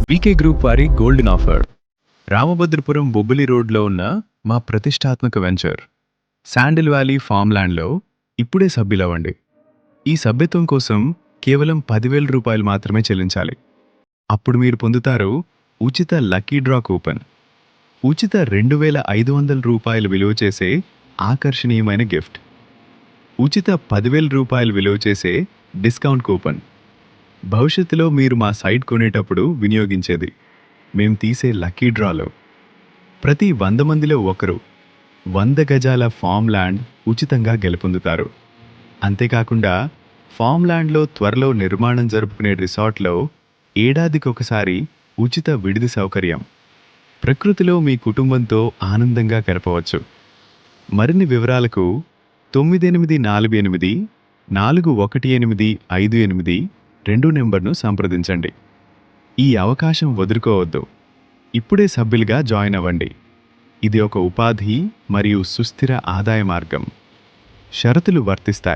వీకే group వారి golden offer. Ramabhadrapuram Bobbili రోడ్లో ఉన్న మా ప్రతిష్టాత్మక వెంచర్ శాండిల్ వ్యాలీ ఫామ్ ల్యాండ్లో ఇప్పుడే సభ్యులవ్వండి. ఈ సభ్యత్వం కోసం కేవలం 10,000 రూపాయలు మాత్రమే చెల్లించాలి. అప్పుడు మీరు పొందుతారు ఉచిత లక్కీ డ్రా కూపన్, ఉచిత 2,500 రూపాయలు విలువ చేసే ఆకర్షణీయమైన గిఫ్ట్, ఉచిత 10,000 రూపాయలు విలువ చేసే డిస్కౌంట్ కూపన్. భవిష్యత్తులో మీరు మా సైట్ కొనేటప్పుడు వినియోగించేది. మేం తీసే లక్కీ డ్రాలో ప్రతి 100 మందిలో ఒకరు 100 గజాల ఫామ్ ల్యాండ్ ఉచితంగా గెలుపొందుతారు. అంతేకాకుండా ఫామ్ ల్యాండ్లో త్వరలో నిర్మాణం జరుపుకునే రిసార్ట్లో ఏడాదికొకసారి ఉచిత విడిది సౌకర్యం. ప్రకృతిలో మీ కుటుంబంతో ఆనందంగా గడపవచ్చు. మరిన్ని వివరాలకు 9848 418582 నెంబర్ను సంప్రదించండి. ఈ అవకాశం వదులుకోవద్దు. ఇప్పుడే సభ్యులుగా జాయిన్ అవ్వండి. ఇది ఒక ఉపాధి మరియు సుస్థిర ఆదాయ మార్గం. షరతులు వర్తిస్తాయి.